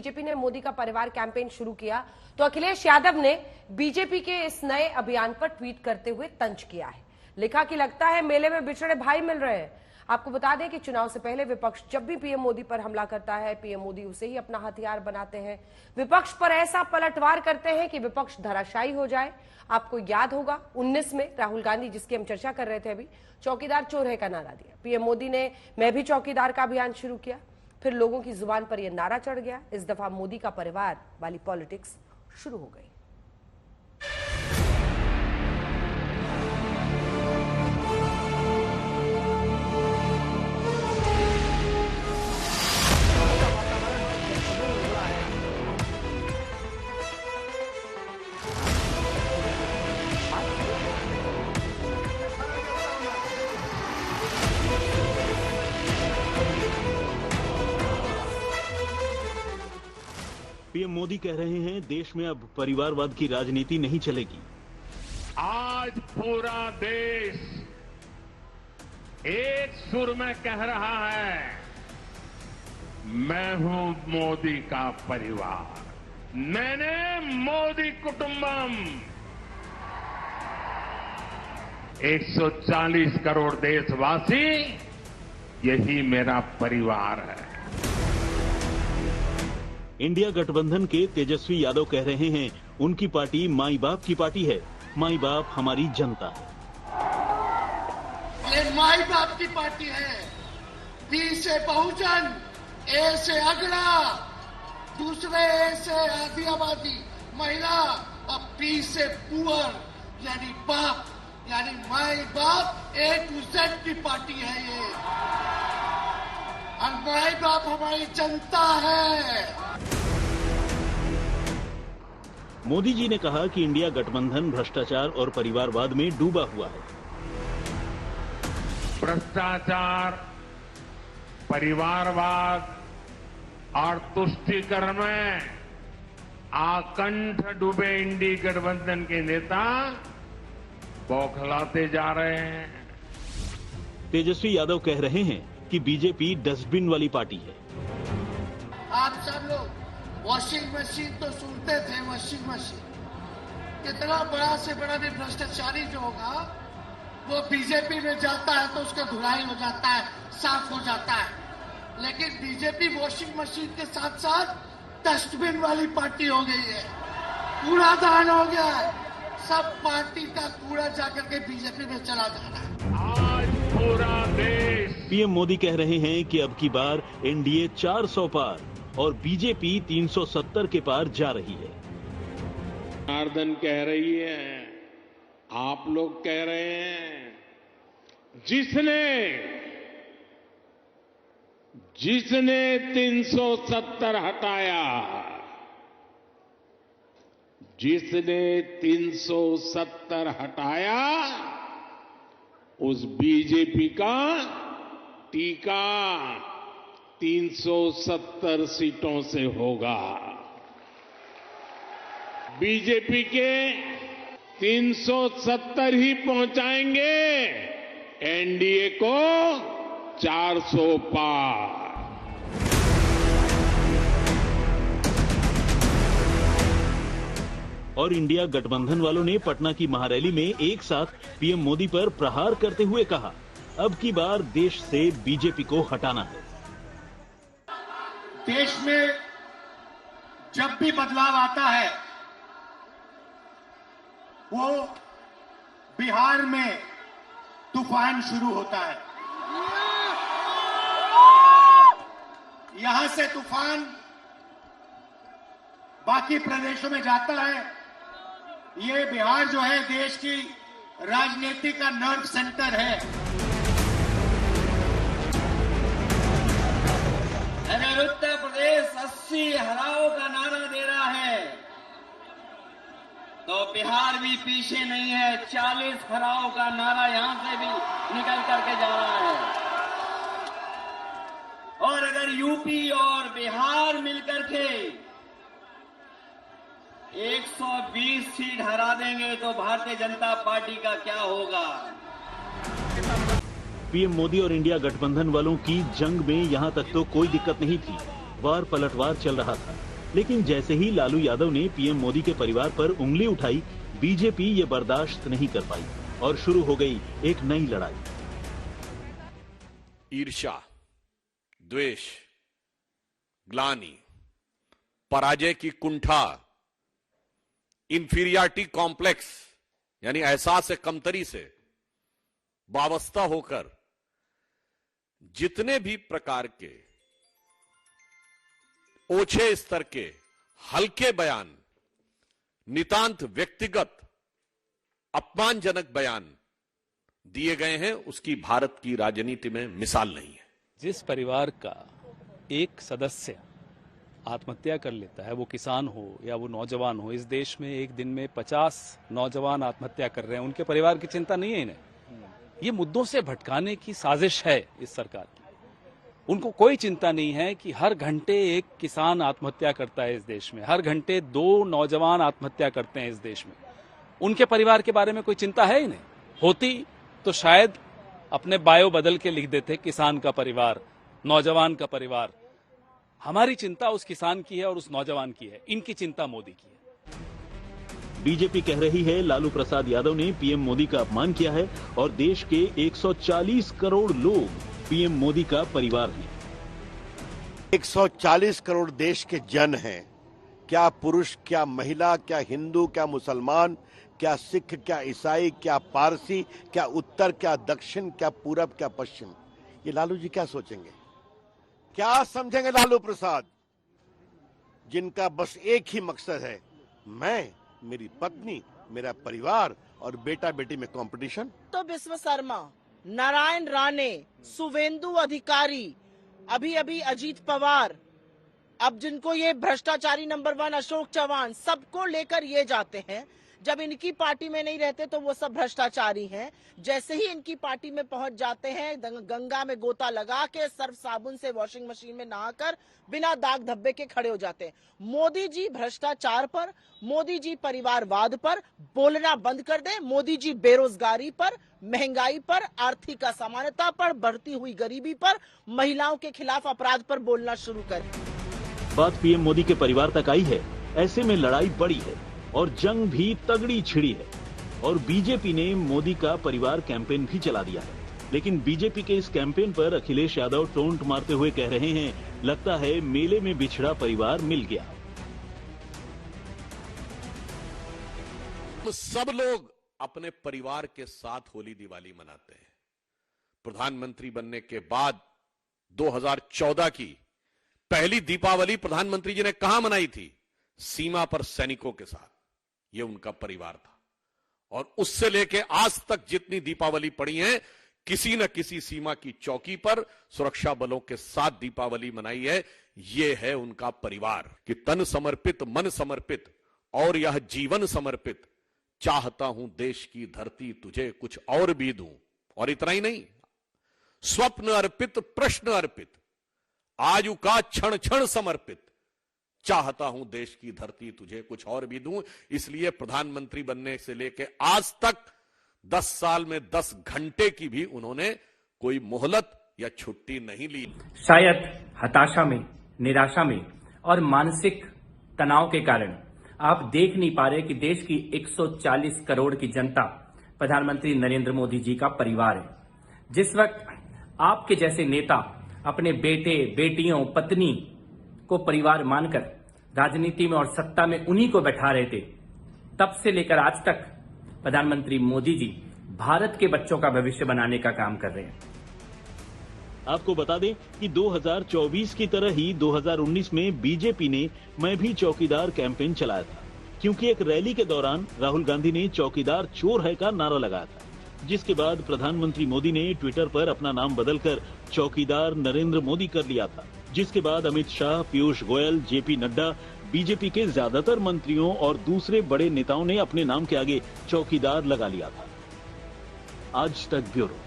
BJP ने मोदी का परिवार कैंपेन शुरू किया तो अखिलेश यादव ने बीजेपी के इस नए अभियान पर ट्वीट करते हुए तंज किया है। लिखा कि लगता है मेले में बिछड़े भाई मिल रहे हैं। आपको बता दें कि चुनाव से पहले विपक्ष जब भी पीएम मोदी पर हमला करता है, पीएम मोदी उसे ही अपना हथियार बनाते हैं। विपक्ष पर ऐसा पलटवार करते हैं कि विपक्ष धराशायी हो जाए। आपको याद होगा 19 में राहुल गांधी, जिसकी हम चर्चा कर रहे थे अभी, चौकीदार चोर है का नारा दिया। पीएम मोदी ने मैं भी चौकीदार का अभियान शुरू किया, फिर लोगों की जुबान पर यह नारा चढ़ गया। इस दफा मोदी का परिवार वाली पॉलिटिक्स शुरू हो गई। पीएम मोदी कह रहे हैं देश में अब परिवारवाद की राजनीति नहीं चलेगी। आज पूरा देश एक सुर में कह रहा है, मैं हूं मोदी का परिवार, मैंने मोदी कुटुंबम। 140 करोड़ देशवासी, यही मेरा परिवार है। इंडिया गठबंधन के तेजस्वी यादव कह रहे हैं उनकी पार्टी माई बाप की पार्टी है। माई बाप हमारी जनता है। ये माई बाप की पार्टी है। बी से बहुजन, ए से अगड़ा, दूसरे ए से आधी आबादी महिला और पी से पुअर यानी बाप, यानी माई बाप ए टू जेड की पार्टी है ये। और माई बाप हमारी जनता है। मोदी जी ने कहा कि इंडिया गठबंधन भ्रष्टाचार और परिवारवाद में डूबा हुआ है। भ्रष्टाचार, परिवारवाद और तुष्टीकरण में आकंठ डूबे इंडी गठबंधन के नेता बौखलाते जा रहे हैं। तेजस्वी यादव कह रहे हैं कि बीजेपी डस्टबिन वाली पार्टी है। आप सब लोग वॉशिंग मशीन तो सुनते थे, वॉशिंग मशीन कितना बड़ा से बड़ा भी भ्रष्टाचारी जो होगा वो बीजेपी में जाता है तो उसका धुलाई हो जाता है, साफ हो जाता है। लेकिन बीजेपी वॉशिंग मशीन के साथ साथ डस्टबिन वाली पार्टी हो गई है। कूड़ादान हो गया है, सब पार्टी का कूड़ा जाकर के बीजेपी में चला जा रहा है। आज पूरा देश। पीएम मोदी कह रहे हैं कि अब की बार एनडीए 400 पार और बीजेपी 370 के पार जा रही है। जनार्दन कह रही है, आप लोग कह रहे हैं, जिसने 370 हटाया, जिसने 370 हटाया, उस बीजेपी का टीका 370 सीटों से होगा। बीजेपी के 370 ही पहुंचाएंगे एनडीए को 400 पार। और इंडिया गठबंधन वालों ने पटना की महारैली में एक साथ पीएम मोदी पर प्रहार करते हुए कहा, अब की बार देश से बीजेपी को हटाना है। देश में जब भी बदलाव आता है वो बिहार में तूफान शुरू होता है। यहां से तूफान बाकी प्रदेशों में जाता है। ये बिहार जो है देश की राजनीति का नर्व सेंटर है। अगर उत्तर प्रदेश 80 हराओ का नारा दे रहा है तो बिहार भी पीछे नहीं है। 40 हराओ का नारा यहां से भी निकल करके जा रहा है। और अगर यूपी और बिहार मिलकर के 120 सीट हरा देंगे तो भारतीय जनता पार्टी का क्या होगा। पीएम मोदी और इंडिया गठबंधन वालों की जंग में यहां तक तो कोई दिक्कत नहीं थी, वार पलटवार चल रहा था। लेकिन जैसे ही लालू यादव ने पीएम मोदी के परिवार पर उंगली उठाई, बीजेपी ये बर्दाश्त नहीं कर पाई और शुरू हो गई एक नई लड़ाई। ईर्ष्या, द्वेष, ग्लानि, पराजय की कुंठा, इंफीरियरिटी कॉम्प्लेक्स यानी एहसास कमतरी से वाबस्ता होकर जितने भी प्रकार के ओछे स्तर के हल्के बयान, नितांत व्यक्तिगत अपमानजनक बयान दिए गए हैं, उसकी भारत की राजनीति में मिसाल नहीं है। जिस परिवार का एक सदस्य आत्महत्या कर लेता है, वो किसान हो या वो नौजवान हो, इस देश में एक दिन में 50 नौजवान आत्महत्या कर रहे हैं, उनके परिवार की चिंता नहीं है इन्हें। ये मुद्दों से भटकाने की साजिश है इस सरकार की। उनको कोई चिंता नहीं है कि हर घंटे एक किसान आत्महत्या करता है इस देश में, हर घंटे 2 नौजवान आत्महत्या करते हैं इस देश में। उनके परिवार के बारे में कोई चिंता है ही नहीं। होती तो शायद अपने बायो बदल के लिख देते किसान का परिवार, नौजवान का परिवार। हमारी चिंता उस किसान की है और उस नौजवान की है, इनकी चिंता मोदी की है। बीजेपी कह रही है लालू प्रसाद यादव ने पीएम मोदी का अपमान किया है और देश के 140 करोड़ लोग पीएम मोदी का परिवार है। 140 करोड़ देश के जन हैं, क्या पुरुष, क्या महिला, क्या हिंदू, क्या मुसलमान, क्या सिख, क्या ईसाई, क्या पारसी, क्या उत्तर, क्या दक्षिण, क्या पूरब, क्या पश्चिम। ये लालू जी क्या सोचेंगे, क्या समझेंगे लालू प्रसाद, जिनका बस एक ही मकसद है, मैं, मेरी पत्नी, मेरा परिवार और बेटा बेटी में कंपटीशन। तो विश्व शर्मा, नारायण राणे, शुभेंदु अधिकारी, अभी अभी अजीत पवार, अब जिनको ये भ्रष्टाचारी नंबर 1 अशोक चौहान, सबको लेकर ये जाते हैं। जब इनकी पार्टी में नहीं रहते तो वो सब भ्रष्टाचारी हैं। जैसे ही इनकी पार्टी में पहुंच जाते हैं, गंगा में गोता लगा के सर्फ साबुन से वॉशिंग मशीन में नहाकर बिना दाग धब्बे के खड़े हो जाते हैं। मोदी जी भ्रष्टाचार पर, मोदी जी परिवारवाद पर बोलना बंद कर दें। मोदी जी बेरोजगारी पर, महंगाई पर, आर्थिक असमानता पर, बढ़ती हुई गरीबी पर, महिलाओं के खिलाफ अपराध पर बोलना शुरू करें। बात पीएम मोदी के परिवार तक आई है, ऐसे में लड़ाई बड़ी है और जंग भी तगड़ी छिड़ी है और बीजेपी ने मोदी का परिवार कैंपेन भी चला दिया है। लेकिन बीजेपी के इस कैंपेन पर अखिलेश यादव टोंट मारते हुए कह रहे हैं, लगता है मेले में बिछड़ा परिवार मिल गया। सब लोग अपने परिवार के साथ होली दिवाली मनाते हैं। प्रधानमंत्री बनने के बाद 2014 की पहली दीपावली प्रधानमंत्री जी ने कहां मनाई थी? सीमा पर सैनिकों के साथ। यह उनका परिवार था और उससे लेके आज तक जितनी दीपावली पड़ी है, किसी न किसी सीमा की चौकी पर सुरक्षा बलों के साथ दीपावली मनाई है। यह है उनका परिवार कि तन समर्पित, मन समर्पित और यह जीवन समर्पित, चाहता हूं देश की धरती तुझे कुछ और भी दूं। और इतना ही नहीं, स्वप्न अर्पित, प्रश्न अर्पित, आयु का क्षण क्षण समर्पित, चाहता हूं देश की धरती तुझे कुछ और भी दूं। इसलिए प्रधानमंत्री बनने से लेकर आज तक 10 साल में 10 घंटे की भी उन्होंने कोई मोहलत या छुट्टी नहीं ली। शायद हताशा में, निराशा में और मानसिक तनाव के कारण आप देख नहीं पा रहे कि देश की 140 करोड़ की जनता प्रधानमंत्री नरेंद्र मोदी जी का परिवार है। जिस वक्त आपके जैसे नेता अपने बेटे, बेटियों, पत्नी को परिवार मानकर राजनीति में और सत्ता में उन्हीं को बैठा रहे थे, तब से लेकर आज तक प्रधानमंत्री मोदी जी भारत के बच्चों का भविष्य बनाने का काम कर रहे हैं। आपको बता दें कि 2024 की तरह ही 2019 में बीजेपी ने मैं भी चौकीदार कैंपेन चलाया था, क्योंकि एक रैली के दौरान राहुल गांधी ने चौकीदार चोर है का नारा लगाया था, जिसके बाद प्रधानमंत्री मोदी ने ट्विटर पर अपना नाम बदलकर चौकीदार नरेंद्र मोदी कर लिया था, जिसके बाद अमित शाह, पीयूष गोयल, जेपी नड्डा, बीजेपी के ज्यादातर मंत्रियों और दूसरे बड़े नेताओं ने अपने नाम के आगे चौकीदार लगा लिया था। आज तक ब्यूरो।